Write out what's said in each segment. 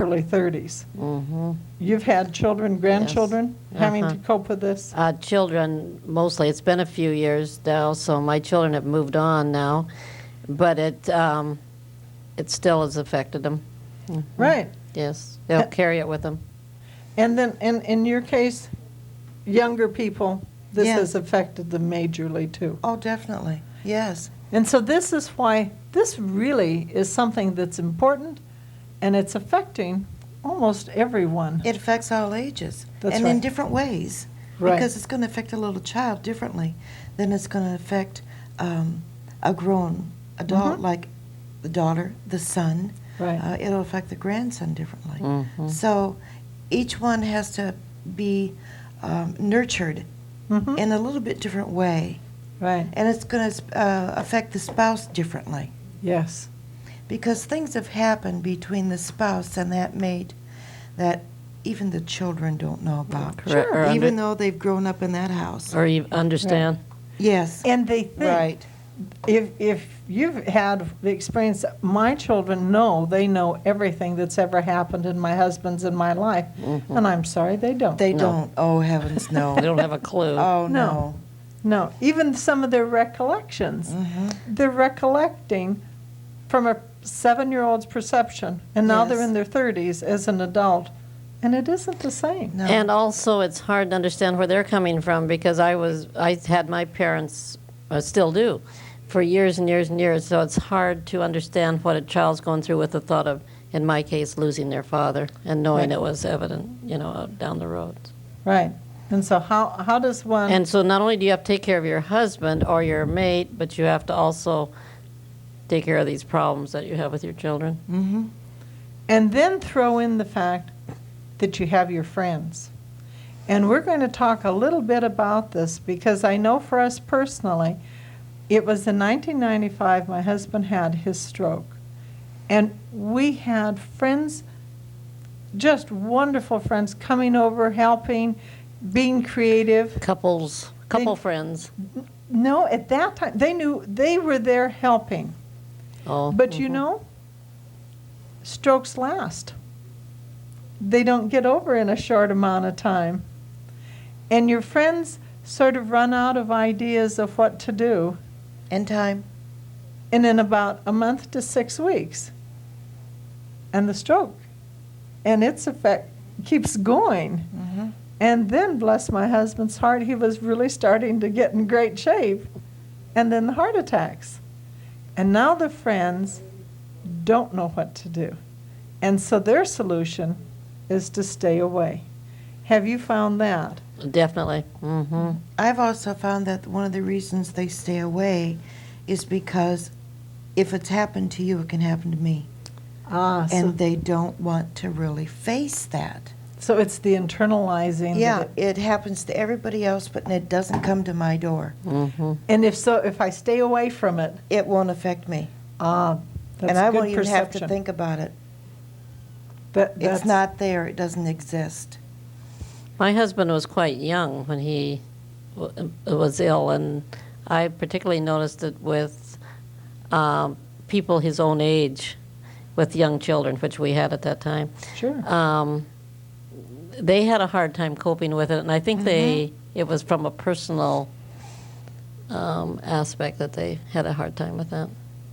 early 30s. You've had children, grandchildren, having to cope with this? Children, mostly. It's been a few years now, so my children have moved on now, but it still has affected them. Right. Yes, they'll carry it with them. And then, in your case, younger people, this has affected them majorly too. Oh, definitely. Yes. And so this is why this really is something that's important, and it's affecting almost everyone. It affects all ages. That's and right. in different ways. Right. Because it's going to affect a little child differently than it's going to affect a grown adult, like the daughter, the son. Right. It'll affect the grandson differently. So each one has to be nurtured in a little bit different way. Right. And it's going to affect the spouse differently. Yes. Because things have happened between the spouse and that mate that even the children don't know about. Correct. Or Even though they've grown up in that house. Or you understand. Yes. And they think, Right. if you've had the experience, my children know, they know everything that's ever happened in my husband's and my life. And I'm sorry, they don't. They don't. Oh, heavens, no. They don't have a clue. Oh, No. no. No, even some of their recollections. They're recollecting from a 7-year-old's perception, and now they're Yes. in their 30s as an adult, and it isn't the same. No. And also, it's hard to understand where they're coming from because I had my parents, still do, for years and years and years. So it's hard to understand what a child's going through with the thought of, in my case, losing their father and knowing Right. it was evident, down the road. Right. And so how does one... And so not only do you have to take care of your husband or your mate, but you have to also take care of these problems that you have with your children. And then throw in the fact that you have your friends. And we're going to talk a little bit about this because I know for us personally, it was in 1995 my husband had his stroke. And we had friends, just wonderful friends, coming over, helping, being creative. Couple They- friends. No, at that time, they knew they were there helping. Oh. But you know, strokes last. They don't get over in a short amount of time. And your friends sort of run out of ideas of what to do. In time. And in about a month to 6 weeks, and the stroke and its effect keeps going. And then, bless my husband's heart, he was really starting to get in great shape. And then the heart attacks. And now the friends don't know what to do. And so their solution is to stay away. Have you found that? Definitely. I've also found that one of the reasons they stay away is because if it's happened to you, it can happen to me. And they don't want to really face that. So it's the internalizing. Yeah, it happens to everybody else, but it doesn't come to my door. And if I stay away from it, It won't affect me. that's And I good won't even have to perception. think about it. That's It's not there. It doesn't exist. My husband was quite young when he was ill, and I particularly noticed it with people his own age, with young children, which we had at that time. Sure. They had a hard time coping with it, and I think it was from a personal aspect that they had a hard time with that.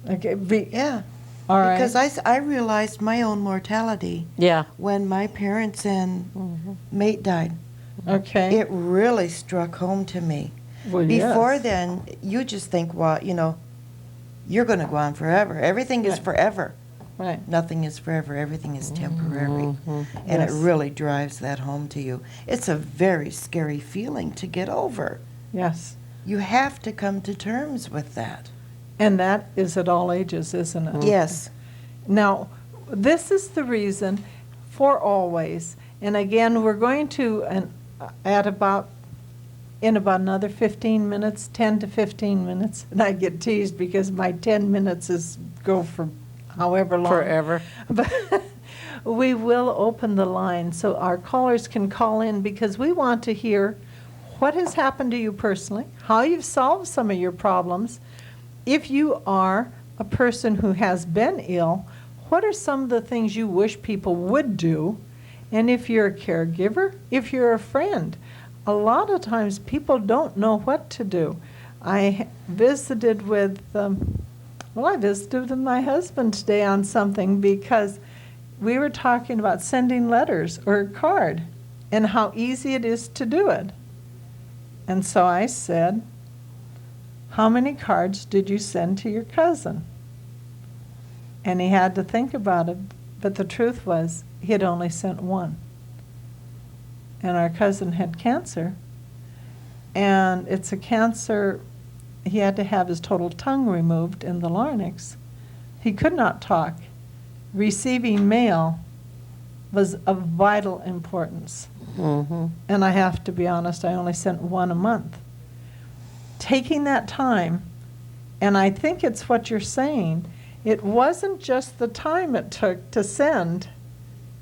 Okay. Yeah. All right. Because I realized my own mortality Yeah. when my parents and mate died. Okay. It really struck home to me. Well, Before yes. then, you just think, well, you're going to go on forever. Everything is Right. forever. Right. Nothing is forever. Everything is temporary. And Yes. it really drives that home to you. It's a very scary feeling to get over. Yes. You have to come to terms with that. And that is at all ages, isn't it? Yes. Now, this is the reason for always. And again, we're going to, in about another 15 minutes, 10 to 15 minutes, and I get teased because my 10 minutes go for however long. Forever. But we will open the line so our callers can call in because we want to hear what has happened to you personally, how you've solved some of your problems. If you are a person who has been ill, what are some of the things you wish people would do? And if you're a caregiver, if you're a friend, a lot of times people don't know what to do. I visited with, I visited with my husband today on something because we were talking about sending letters or a card and how easy it is to do it. And so I said, how many cards did you send to your cousin? And he had to think about it, but the truth was he had only sent one. And our cousin had cancer, and it's a cancer, he had to have his total tongue removed in the larynx. He could not talk. Receiving mail was of vital importance. Mm-hmm. And I have to be honest, I only sent one a month. Taking that time, and I think it's what you're saying, it wasn't just the time it took to send.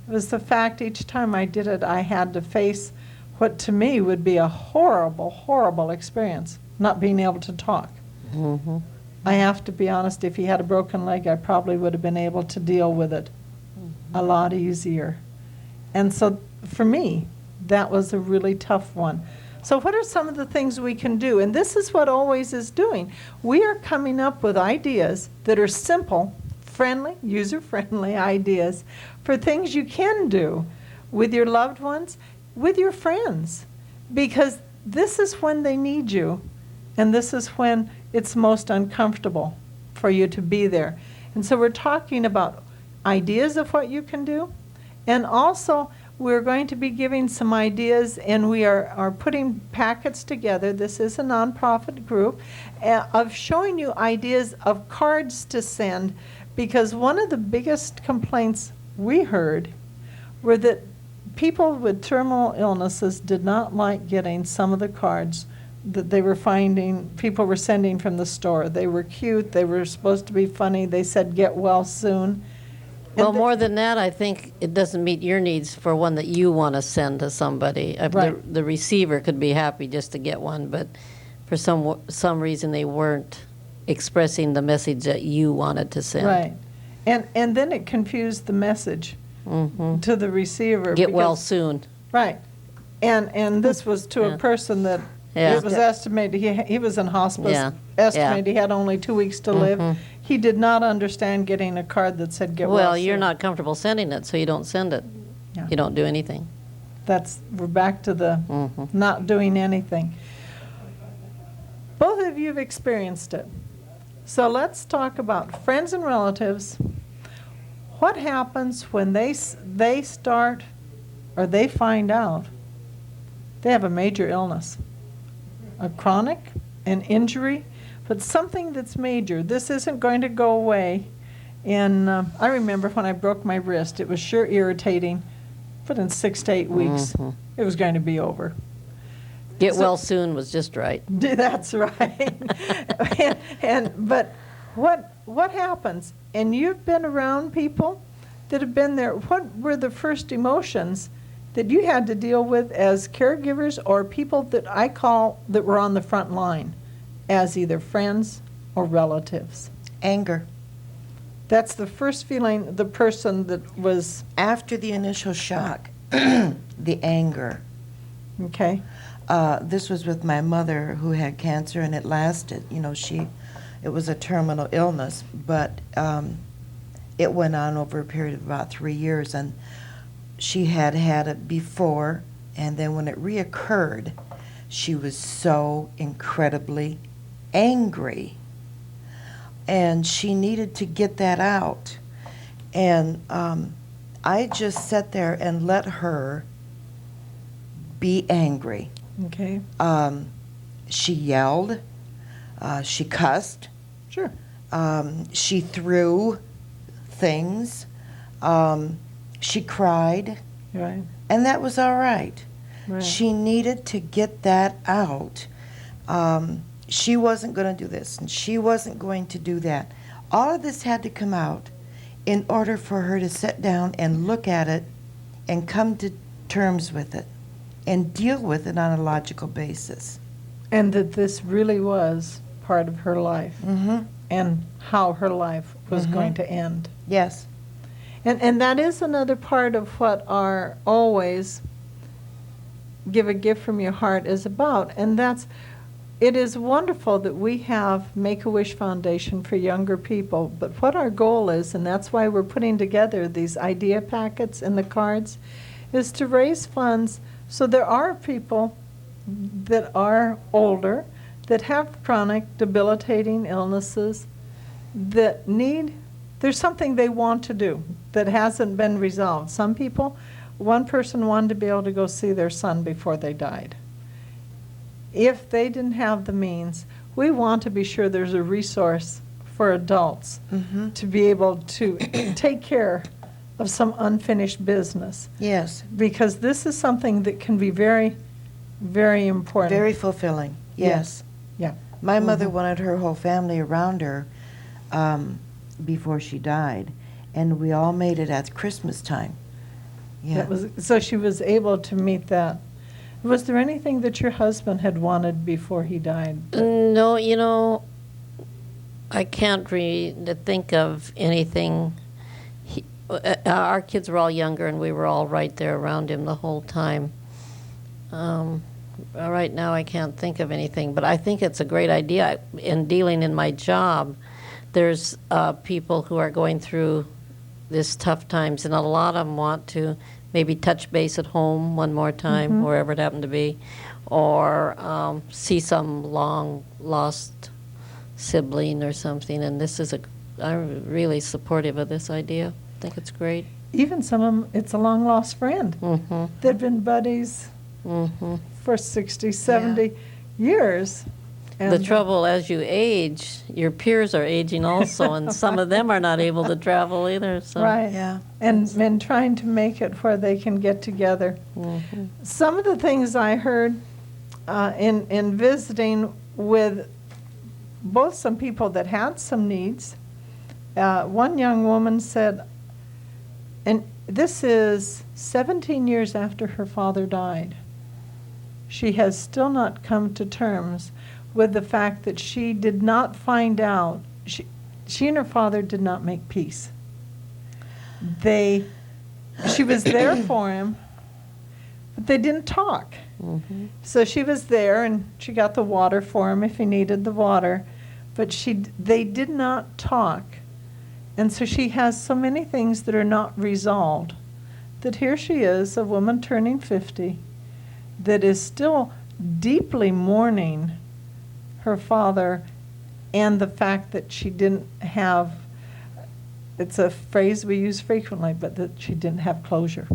It was the fact each time I did it, I had to face what to me would be a horrible, horrible experience, not being able to talk. Mm-hmm. I have to be honest, if he had a broken leg, I probably would have been able to deal with it a lot easier. And so for me, that was a really tough one. So what are some of the things we can do? And this is what Always is doing. We are coming up with ideas that are simple, friendly, user-friendly ideas for things you can do with your loved ones, with your friends, because this is when they need you, and this is when it's most uncomfortable for you to be there. And so we're talking about ideas of what you can do, and also we're going to be giving some ideas, and we are putting packets together. This is a nonprofit group of showing you ideas of cards to send, because one of the biggest complaints we heard were that people with terminal illnesses did not like getting some of the cards that they were finding people were sending from the store. They were cute, they were supposed to be funny, they said get well soon. Well, more than that, I think it doesn't meet your needs for one that you want to send to somebody. Right. The receiver could be happy just to get one, but for some reason they weren't expressing the message that you wanted to send. Right. And then it confused the message Mm-hmm. to the receiver. Get well because- soon. Right. And this was to Yeah. a person that Yeah. it was estimated, he was in hospice, Yeah. estimated he had only 2 weeks to live. Mhm. He did not understand getting a card that said get well Well, soon. you're not comfortable sending it, so you don't send it. Yeah. You don't do anything. We're back to the Mhm. not doing anything. Both of you have experienced it. So let's talk about friends and relatives. What happens when they start or they find out they have a major illness, a chronic, an injury, but something that's major. This isn't going to go away. And I remember when I broke my wrist, it was sure irritating, but in 6 to 8 weeks, Mhm. it was going to be over. Get So- well soon was just right. That's right. But what happens? And you've been around people that have been there. What were the first emotions that you had to deal with as caregivers or people that I call that were on the front line as either friends or relatives? Anger. That's the first feeling the person that was, After the initial shock, the anger. okay? This was with my mother who had cancer, and it lasted. It was a terminal illness, but it went on over a period of about 3 years, and she had had it before, and then when it reoccurred, she was so incredibly angry, and she needed to get that out. And I just sat there and let her be angry. Okay, She yelled, she cussed, sure. she threw things, she cried, Right, and that was all right. right. She needed to get that out. She wasn't going to do this, and she wasn't going to do that. All of this had to come out in order for her to sit down and look at it and come to terms with it and deal with it on a logical basis. And that this really was part of her life Mm-hmm. and how her life was Mhm. going to end. Yes. And that is another part of what our always give a gift from your heart is about. And it is wonderful that we have Make-A-Wish Foundation for younger people. But what our goal is, and that's why we're putting together these idea packets and the cards, is to raise funds so there are people that are older, that have chronic debilitating illnesses, that there's something they want to do that hasn't been resolved. Some people, one person wanted to be able to go see their son before they died. If they didn't have the means, we want to be sure there's a resource for adults to be able to take care of some unfinished business. Yes. Because this is something that can be very, very important. Very fulfilling. Yes. Yeah. My mother wanted her whole family around her before she died, and we all made it at Christmas time. Yeah. So she was able to meet that. Was there anything that your husband had wanted before he died? No, you know, I can't think of anything. Our kids were all younger, and we were all right there around him the whole time. Right now, I can't think of anything, but I think it's a great idea. In dealing in my job, there's people who are going through this tough times, and a lot of them want to maybe touch base at home one more time, wherever it happened to be, or see some long-lost sibling or something. And I'm really supportive of this idea. I think it's great. Even some of them, it's a long-lost friend. They've been buddies for 60, 70 years. And the trouble, as you age, your peers are aging also, and some of them are not able to travel either. So. Right. Yeah. And trying to make it where they can get together. Some of the things I heard in visiting with both some people that had some needs, one young woman said, and this is 17 years after her father died, she has still not come to terms with the fact that she did not find out, she and her father did not make peace. She was there for him, but they didn't talk. So she was there, and she got the water for him if he needed the water, but they did not talk. And so she has so many things that are not resolved, that here she is, a woman turning 50, that is still deeply mourning her father and the fact that she didn't have, it's a phrase we use frequently, but that she didn't have closure.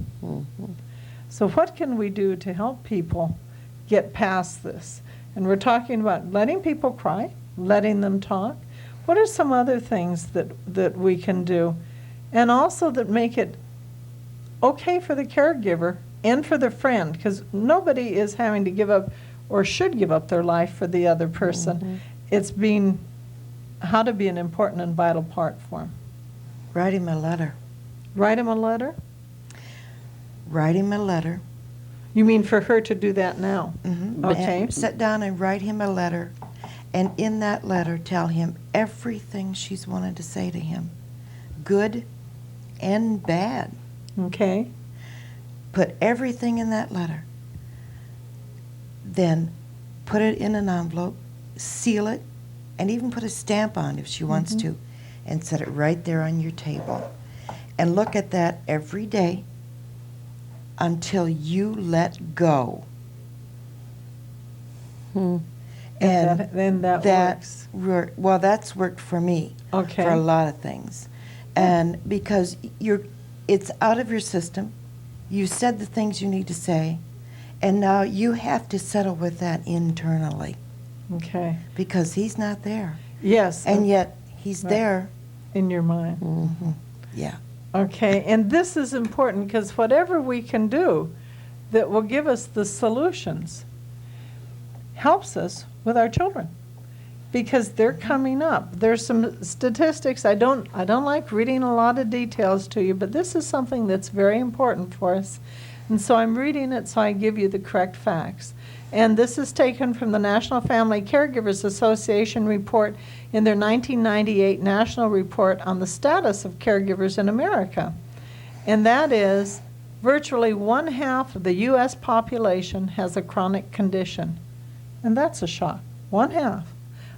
So what can we do to help people get past this? And we're talking about letting people cry, letting them talk. What are some other things that we can do? And also that make it okay for the caregiver and for the friend, because nobody is having to give up or should give up their life for the other person. It's how to be an important and vital part for them. Write him a letter. Write him a letter? Write him a letter. You mean for her to do that now? Okay. And sit down and write him a letter. And in that letter, tell him everything she's wanted to say to him, good and bad. Okay. Put everything in that letter. Then put it in an envelope, seal it, and even put a stamp on if she wants to, and set it right there on your table. And look at that every day until you let go. And then that works. Well, that's worked for me. Okay. For a lot of things. And because it's out of your system, you said the things you need to say, and now you have to settle with that internally. Okay. Because he's not there. Yes. And yet he's there. In your mind. Yeah. Okay, and this is important because whatever we can do that will give us the solutions helps us with our children, because they're coming up. There's some statistics. I don't like reading a lot of details to you, but this is something that's very important for us. And so I'm reading it so I give you the correct facts. And this is taken from the National Family Caregivers Association report in their 1998 National Report on the Status of Caregivers in America. and that is virtually 1/2 of the U.S. population has a chronic condition. And that's a shock. 1/2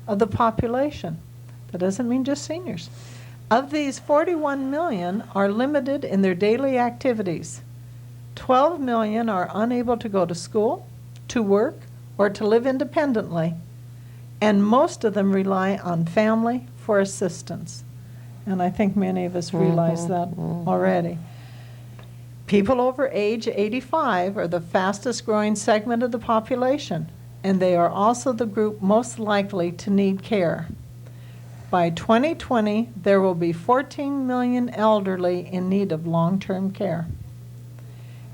of the population. That doesn't mean just seniors. Of these, 41 million are limited in their daily activities. 12 million are unable to go to school, to work, or to live independently. And most of them rely on family for assistance. And I think many of us realize that already. People over age 85 are the fastest growing segment of the population, and they are also the group most likely to need care. By 2020, there will be 14 million elderly in need of long-term care.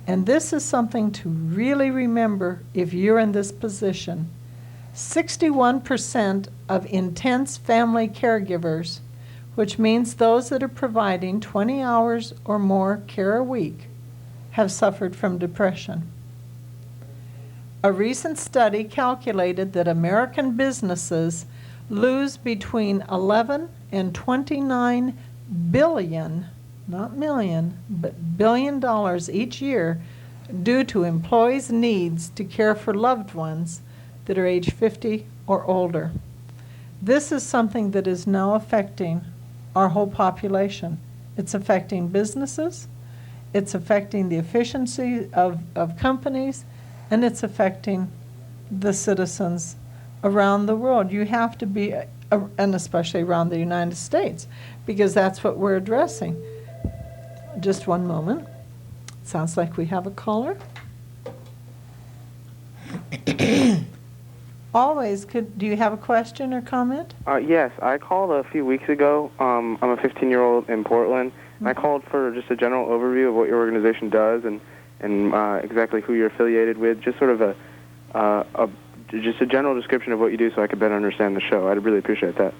And this is something to really remember if you're in this position. 61% of intense family caregivers, which means those that are providing 20 hours or more care a week, have suffered from depression. A recent study calculated that American businesses lose between 11 and 29 billion, not million, but $billion each year due to employees' needs to care for loved ones that are age 50 or older. This is something that is now affecting our whole population. It's affecting businesses, it's affecting the efficiency of companies, and it's affecting the citizens around the world. You have to be, and especially around the United States, because that's what we're addressing. Just one moment. Sounds like we have a caller. Always, do you have a question or comment? Yes, I called a few weeks ago. I'm a 15-year-old in Portland, and I called for just a general overview of what your organization does and exactly who you're affiliated with, just sort of just a general description of what you do so I could better understand the show. I'd really appreciate that.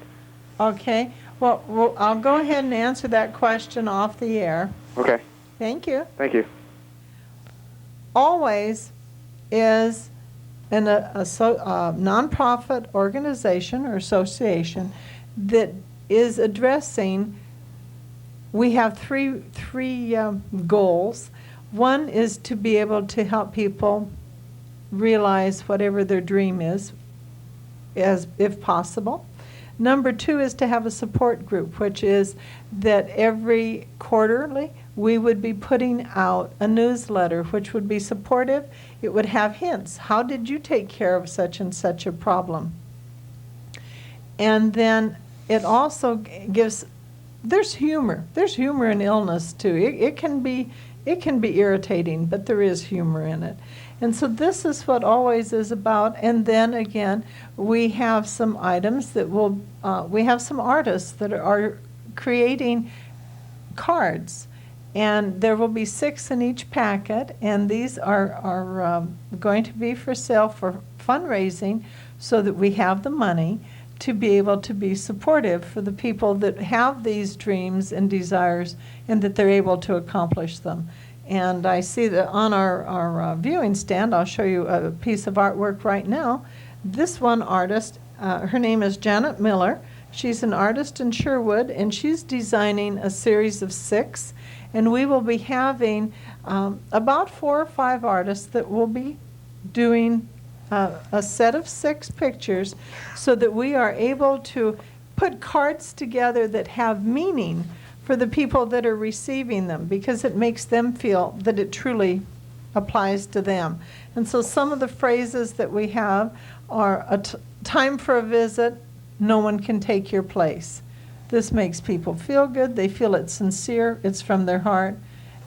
Okay. Well, I'll go ahead and answer that question off the air. Okay. Thank you. Thank you. Always is a nonprofit organization or association that is addressing, we have three goals. One is to be able to help people realize whatever their dream is, as if possible. Number 2 is to have a support group, which is that every quarterly we would be putting out a newsletter which would be supportive. It would have hints. How did you take care of such and such a problem? And then it also gives, there's humor. There's humor in illness too. It can be irritating, but there is humor in it. And so this is what Always is about. And then again, we have some items that will, we have some artists that are creating cards. And there will be 6 in each packet, and these are going to be for sale for fundraising so that we have the money to be able to be supportive for the people that have these dreams and desires and that they're able to accomplish them. And I see that on our viewing stand, I'll show you a piece of artwork right now. This one artist, her name is Janet Miller. She's an artist in Sherwood, and she's designing a series of 6. And we will be having about 4 or 5 artists that will be doing a set of 6 pictures so that we are able to put cards together that have meaning for the people that are receiving them, because it makes them feel that it truly applies to them. And so some of the phrases that we have are time for a visit, no one can take your place. This makes people feel good. They feel it's sincere, it's from their heart,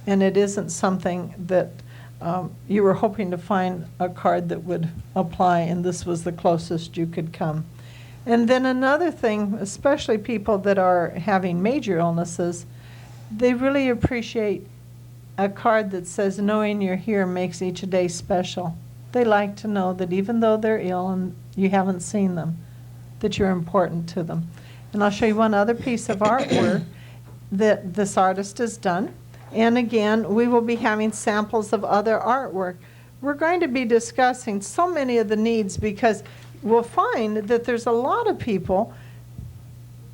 and it isn't something that you were hoping to find a card that would apply, and this was the closest you could come. And then another thing, especially people that are having major illnesses, they really appreciate a card that says, knowing you're here makes each day special. They like to know that even though they're ill and you haven't seen them, that you're important to them. And I'll show you one other piece of artwork that this artist has done. And again, we will be having samples of other artwork. We're going to be discussing so many of the needs because we'll find that there's a lot of people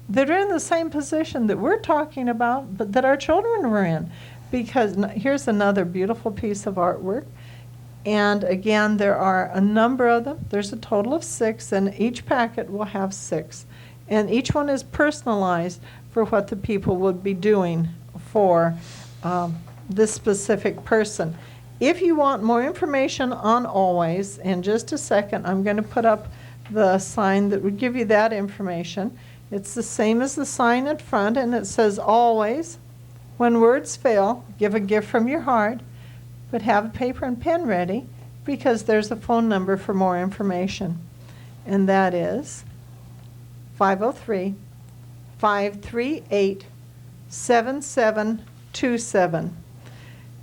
that are in the same position that we're talking about, but that our children were in. because here's another beautiful piece of artwork. And again, there are a number of them. There's a total of 6, and each packet will have 6. And each one is personalized for what the people would be doing for this specific person. If you want more information on Always, in just a second, I'm going to put up the sign that would give you that information. It's the same as the sign at front, and it says, Always, when words fail, give a gift from your heart, but have a paper and pen ready, because there's a phone number for more information. And that is 503-538-7727.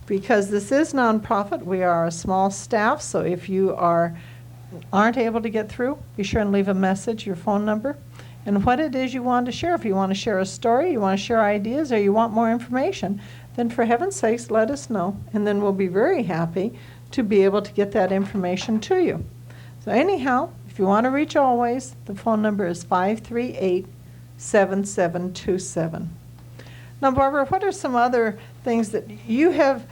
Because this is nonprofit, we are a small staff, so if you aren't able to get through, be sure and leave a message, your phone number, and what it is you want to share. If you want to share a story, you want to share ideas, or you want more information, then for heaven's sakes, let us know, and then we'll be very happy to be able to get that information to you. So anyhow, if you want to reach Always, the phone number is 538-7727. Now, Barbara, what are some other things that you have?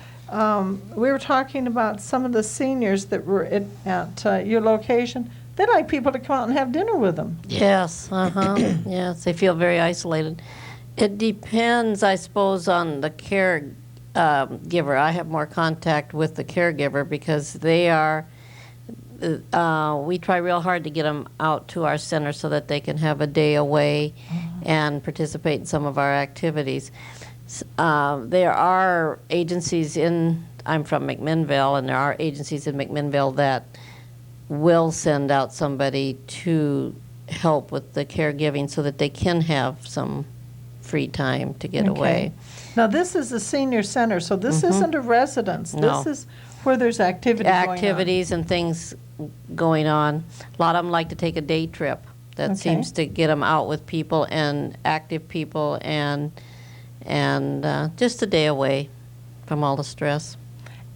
We were talking about some of the seniors that were at your location. They like people to come out and have dinner with them. Yes, yes, they feel very isolated. It depends, I suppose, on the caregiver. I have more contact with the caregiver because they are, we try real hard to get them out to our center so that they can have a day away and participate in some of our activities. There are agencies I'm from McMinnville, and there are agencies in McMinnville that will send out somebody to help with the caregiving so that they can have some free time to get away. Now, this is a senior center, so this isn't a residence. No. This is where there's activities and things going on. A lot of them like to take a day trip. That seems to get them out with people and active people and just a day away from all the stress.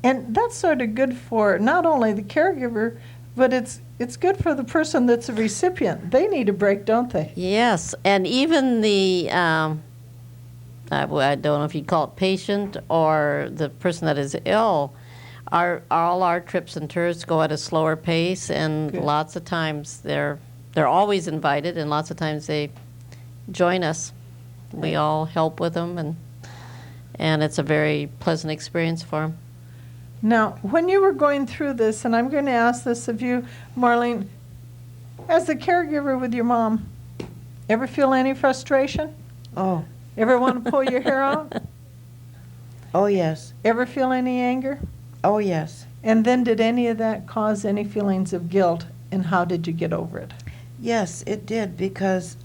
And that's sort of good for not only the caregiver, but it's good for the person that's a recipient. They need a break, don't they? Yes, and even the, I don't know if you'd call it patient or the person that is ill, all our trips and tours go at a slower pace, and lots of times they're always invited, and lots of times they join us. We all help with them, and it's a very pleasant experience for them. Now, when you were going through this, and I'm going to ask this of you, Marlene, as the caregiver with your mom, ever feel any frustration? Oh. Ever want to pull your hair out? Oh, yes. Ever feel any anger? Oh, yes. And then did any of that cause any feelings of guilt, and how did you get over it? Yes, it did, because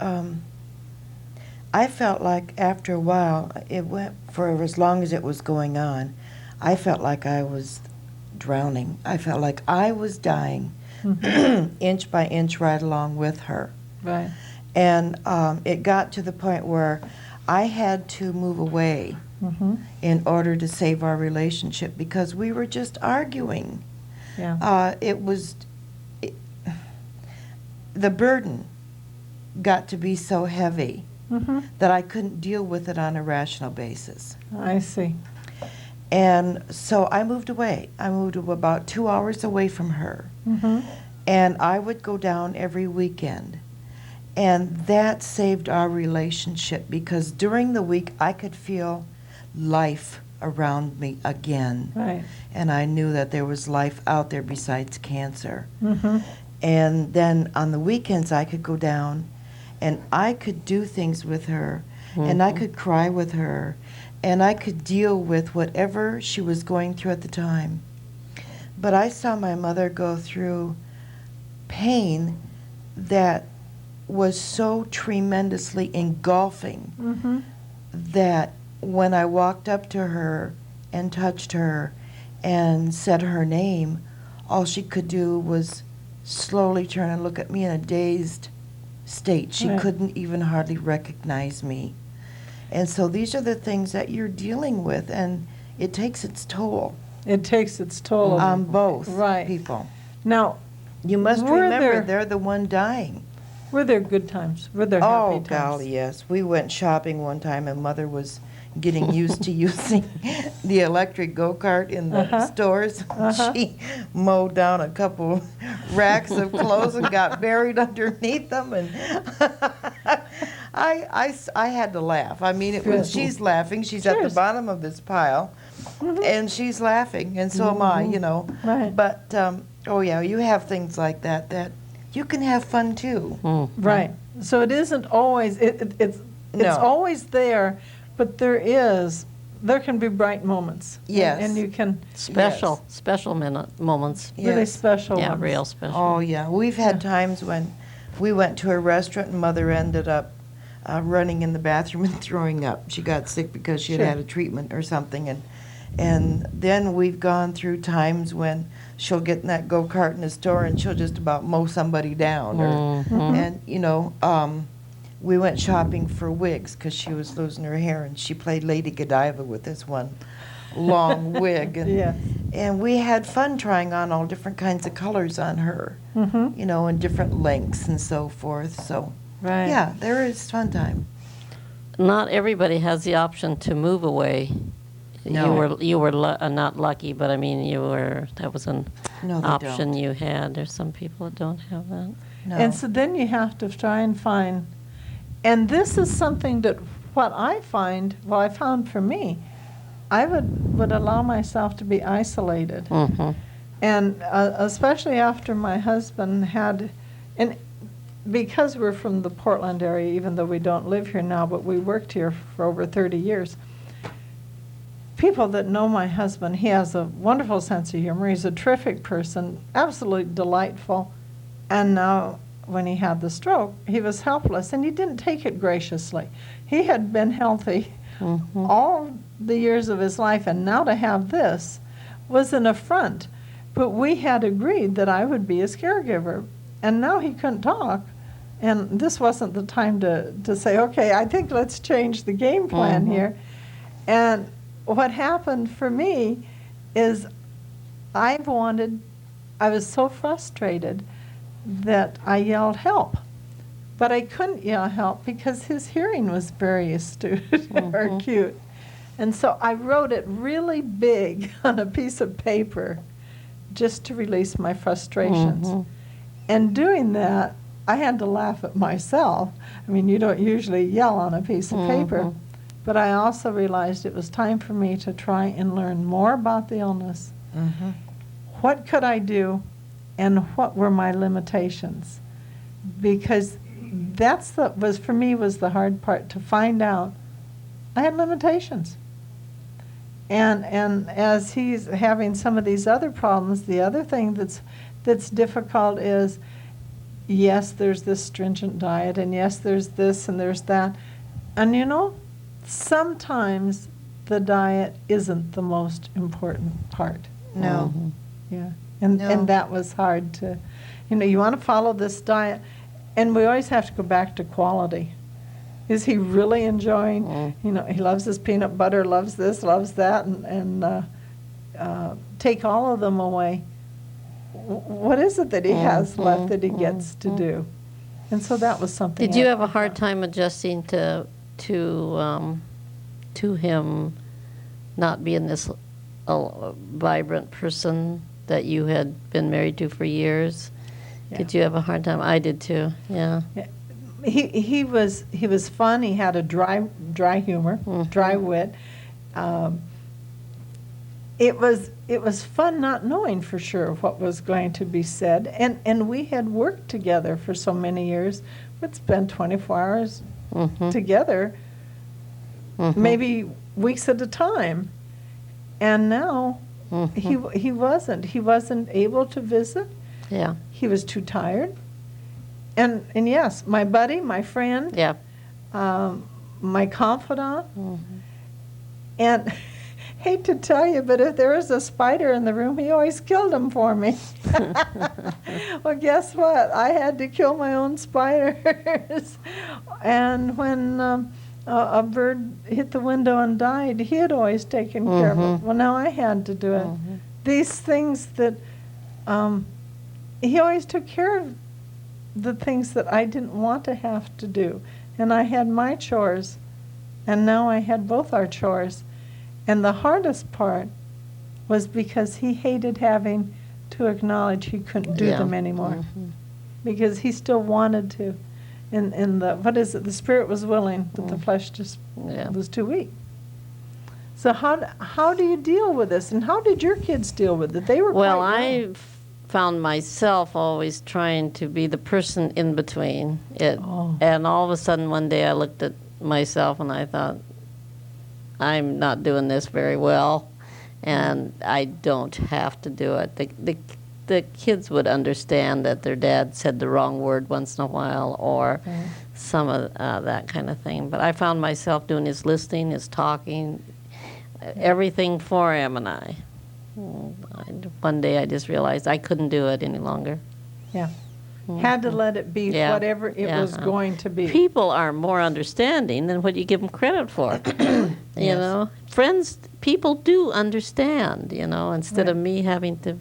I felt like after a while, it went for as long as it was going on, I felt like I was drowning. I felt like I was dying, inch by inch, right along with her. Right. And it got to the point where I had to move away in order to save our relationship, because we were just arguing. Yeah. The burden got to be so heavy that I couldn't deal with it on a rational basis. I see. And so I moved away. I moved about 2 hours away from her. And I would go down every weekend. And that saved our relationship, because during the week I could feel life around me again. Right. And I knew that there was life out there besides cancer. And then on the weekends I could go down and I could do things with her, and I could cry with her, and I could deal with whatever she was going through at the time. But I saw my mother go through pain that was so tremendously engulfing that when I walked up to her and touched her and said her name, all she could do was slowly turn and look at me in a dazed state. She couldn't even hardly recognize me. And so these are the things that you're dealing with, and it takes its toll. It takes its toll on both right. people. Now, you must remember they're the one dying. Were there good times? Were there happy times? Oh, golly, yes. We went shopping one time, and Mother was getting used to using the electric go-kart in the stores. She mowed down a couple racks of clothes and got buried underneath them, and I had to laugh. I mean, she's laughing. She's at the bottom of this pile, and she's laughing, and so am I, you know. Right. But, oh yeah, you have things like that you can have fun too. Right. So it isn't always, it's always there, but there can be bright moments. Yes. And you can, Special moments. really Yes. special Yeah, ones. real special. Oh yeah, we've had times when we went to a restaurant and Mother ended up running in the bathroom and throwing up. She got sick because she had Sure. had a treatment or something, and then we've gone through times when she'll get in that go-kart in the store and she'll just about mow somebody down. And, you know, we went shopping for wigs because she was losing her hair, and she played Lady Godiva with this one long wig. And, Yeah. and we had fun trying on all different kinds of colors on her, you know, and different lengths and so forth. So, Right. yeah, there is fun time. Not everybody has the option to move away. No. You were not lucky, but I mean, that was an No, they option don't. you had. There's some people that don't have that. No. And so then you have to try and find, and this is something that I found for me, I would allow myself to be isolated. And especially after my husband had, and because we're from the Portland area, even though we don't live here now, but we worked here for over 30 years, people that know my husband, he has a wonderful sense of humor. He's a terrific person, absolutely delightful. And now, when he had the stroke, he was helpless, and he didn't take it graciously. He had been healthy all the years of his life, and now to have this was an affront. But we had agreed that I would be his caregiver, and now he couldn't talk. And this wasn't the time to say, okay, I think let's change the game plan here. And what happened for me is I was so frustrated that I yelled help. But I couldn't yell help because his hearing was very astute or acute. And so I wrote it really big on a piece of paper just to release my frustrations. And doing that, I had to laugh at myself. I mean, you don't usually yell on a piece of paper. But I also realized it was time for me to try and learn more about the illness. What could I do, and what were my limitations? Because for me was the hard part, to find out I had limitations. And as he's having some of these other problems, the other thing that's difficult is, yes, there's this stringent diet, and yes, there's this and there's that. And you know, sometimes the diet isn't the most important part. No. Yeah. And that was hard to, you want to follow this diet, and we always have to go back to quality. Is he really enjoying, he loves his peanut butter, loves this, loves that, and take all of them away. What is it that he has left that he gets to do? And so that was something. Did you have a hard time adjusting to him not being this vibrant person that you had been married to for years? Yeah. Did you have a hard time? I did too. Yeah. He was fun. He had a dry humor, dry wit. It was fun not knowing for sure what was going to be said, and we had worked together for so many years. We'd spend 24 hours together, maybe weeks at a time, and now he wasn't able to visit. Yeah. He was too tired. And yes, my buddy, my friend, Yeah. my confidant, and hate to tell you, but if there was a spider in the room, he always killed him for me. Well, guess what? I had to kill my own spiders. And when a bird hit the window and died, he had always taken care of it. Well, now I had to do it. These things that he always took care of, the things that I didn't want to have to do. And I had my chores And now I had both our chores. And the hardest part was because he hated having to acknowledge he couldn't do Yeah. them anymore. Mhm. Because he still wanted to. In the, what is it, the spirit was willing, but the flesh just Yeah. was too weak. So how do you deal with this? And how did your kids deal with it? They were Well, quite I young. found myself always trying to be the person in between it. Oh. And all of a sudden one day I looked at myself and I thought, I'm not doing this very well, and I don't have to do it. The kids would understand that their dad said the wrong word once in a while, or some of that kind of thing. But I found myself doing his listening, his talking, everything for him, and one day I just realized I couldn't do it any longer. Yeah. Had to let it be Yeah. whatever it was Yeah. going to be. People are more understanding than what you give them credit for. You know, friends, people do understand. You know, instead of Right. me having to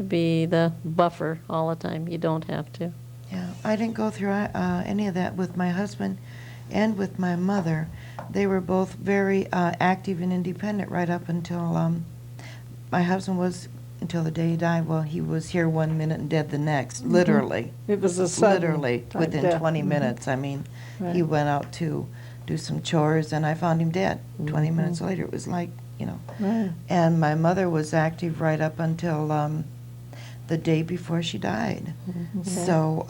be the buffer all the time. You don't have to. Yeah, I didn't go through any of that with my husband and with my mother. They were both very active and independent right up until my husband was, until the day he died. Well, he was here 1 minute and dead the next, literally. It was a sudden Literally, type within death. 20 minutes. I mean, he Right. went out to do some chores, and I found him dead. 20 minutes later, it was like, you know. Right. And my mother was active right up until the day before she died. So